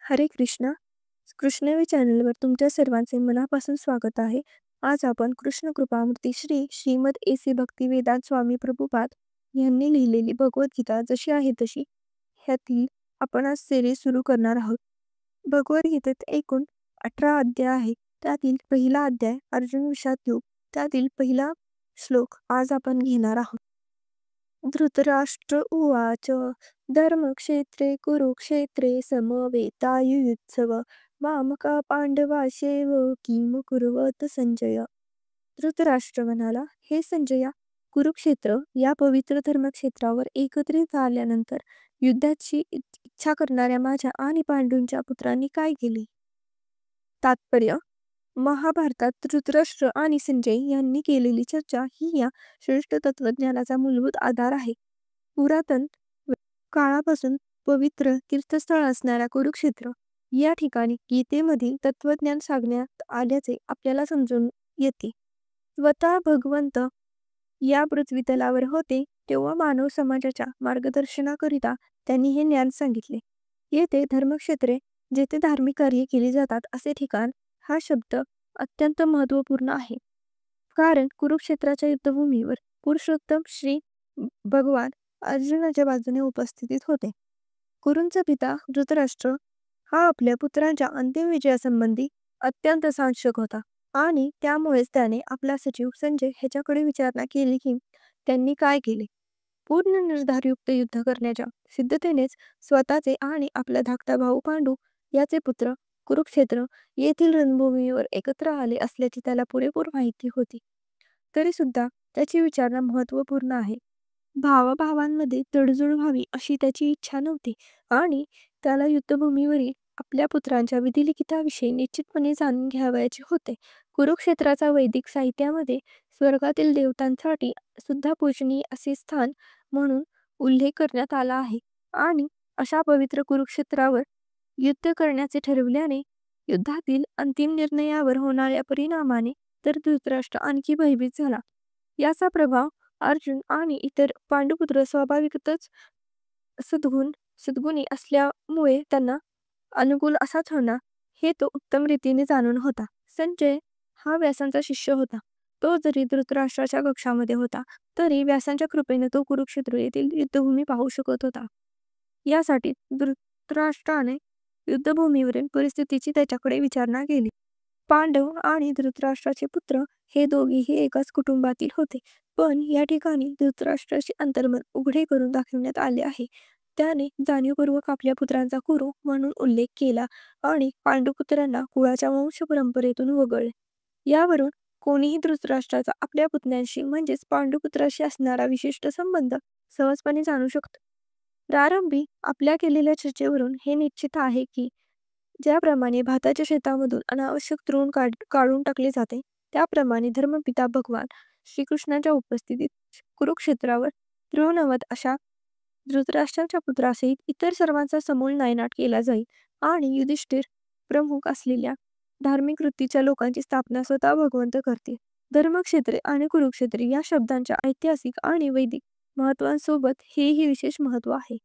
हरे कृष्ण. कृष्णवेळ चॅनलवर तुमच्या सर्वांचे मनापासून स्वागत आहे. आज आपण कृष्ण कृपामूर्ती श्रीमद एसी भक्ती वेदांत स्वामी प्रभुपाद यांनी लिहिलेली भगवद्गीता जशी आहे तशी ह्यातील आपण आज सिरीज सुरू करणार आहोत. भगवद्गीतेत एकूण 18 अध्याय आहे. त्यातील पहिला अध्याय अर्जुन विषाद योग, त्यातील पहिला श्लोक आज आपण घेणार आहोत. धृतराष्ट्र उवाच धर्मक्षेत्रे कुरुक्षेत्रे समवेतायुयुत्सव मामका पांडवाशेव किम कुर्वत संजय. धृतराष्ट्र म्हणाला, हे संजया, कुरुक्षेत्र या पवित्र धर्मक्षेत्रावर एकत्रित झाल्यानंतर युद्धाची इच्छा करणाऱ्या माझ्या आणि पांडूंच्या पुत्रांनी काय केले? तात्पर्य: महाभारतात धृतराष्ट्र आणि संजय यांनी केलेली चर्चा ही या श्रेष्ठ तत्वज्ञानाचा मूलभूत आधार आहे. पुरातन काळापासून पवित्र तीर्थस्थळ असणाऱ्या कुरुक्षेत्र या ठिकाणी गीतेमधील तत्वज्ञान सांगण्यात आल्याचे आपल्याला समजून येते. स्वतः भगवंत या पृथ्वीतलावर होते तेव्हा मानव समाजाच्या मार्गदर्शनाकरिता त्यांनी हे ज्ञान सांगितले. येथे धर्मक्षेत्रे, जेथे धार्मिक कार्ये केली जातात असे ठिकाण हा शब्द अत्यंत महत्त्वपूर्ण आहे. कारण कुरुक्षेत्राच्या युद्धभूमीवर पुरुषोत्तम श्री भगवान अर्जुनाच्या बाजूने उपस्थितीत होते. कुरूंचा पिता धृतराष्ट्र हा आपल्या पुत्रांच्या अंतिम विजयासंबंधी अत्यंत साशंक होता आणि त्यामुळेच त्याने आपला सचिव संजय ह्याच्याकडे विचारणा केली की त्यांनी काय केले. पूर्ण निर्धारयुक्त युद्ध करण्याच्या सिद्धतेनेच स्वतःचे आणि आपला धाकटा भाऊ पांडू याचे पुत्र कुरुक्षेत्र येथील रणभूमीवर एकत्र आले असल्याची त्याला पुरेपूर माहिती होती. तरी सुद्धा त्याची विचारणा महत्त्वपूर्ण आहे. भावाभावांमध्ये तडजोड व्हावी अशी त्याची इच्छा नव्हती आणि त्याला युद्धभूमीवरील आपल्या पुत्रांच्या विधिलिखिताविषयी निश्चितपणे जाणून घ्यावयाचे होते. कुरुक्षेत्राचा वैदिक साहित्यामध्ये स्वर्गातील देवतांसाठी सुद्धा पूजनीय असे स्थान म्हणून उल्लेख करण्यात आला आहे आणि अशा पवित्र कुरुक्षेत्रावर युद्ध करण्याचे ठरविल्याने युद्धातील अंतिम निर्णयावर होणाऱ्या परिणामाने तर धृतराष्ट्र आणखी भयभीत झाला. याचा प्रभाव अर्जुन आणि इतर पांडुपुत्र स्वाभाविकतच सद्गुणी असल्यामुळे त्यांना अनुकूल असाच होणार हे तो उत्तम रीतीने जाणून होता. संजय हा व्यासांचा शिष्य होता. तो जरी धृतराष्ट्राच्या कक्षामध्ये होता तरी व्यासांच्या कृपेने तो कुरुक्षेत्र येथील युद्धभूमी पाहू शकत होता. यासाठी धृतराष्ट्राने युद्धभूमीवरील परिस्थितीची त्याच्याकडे विचारणा केली. पांडव आणि धृतराष्ट्राचे पुत्र हे दोघेही एकाच कुटुंबातील होते, पण या ठिकाणी धृतराष्ट्राचे अंतर्मन उघडे करून दाखवण्यात आले आहे. त्याने जाणीवपूर्वक आपल्या पुत्रांचा कुरु म्हणून उल्लेख केला आणि पांडुपुत्रांना कुळाच्या वंश परंपरेतून वगळले. यावरून कोणीही धृतराष्ट्राचा आपल्या पुतण्यांशी म्हणजेच पांडुपुत्राशी असणारा विशिष्ट संबंध सहजपणे जाणू शकतो. प्रारंभी आपल्या केलेल्या चर्चेवरून हे निश्चित आहे की ज्याप्रमाणे भाताच्या शेतामधून अनावश्यक तृण काढून टाकले जाते, त्याप्रमाणे धर्मपिता भगवान श्रीकृष्णाच्या उपस्थितीत कुरुक्षेत्रावर तृणवत अशा धृतराष्ट्राच्या पुत्रासहित इतर सर्वांचा समूळ नायनाट केला जाईल आणि युधिष्ठिर प्रमुख असलेल्या धार्मिक वृत्तीच्या लोकांची स्थापना स्वतः भगवंत करतील. धर्मक्षेत्रे आणि कुरुक्षेत्रे या शब्दांच्या ऐतिहासिक आणि वैदिक महत्वांसोबत हेही विशेष महत्व आहे.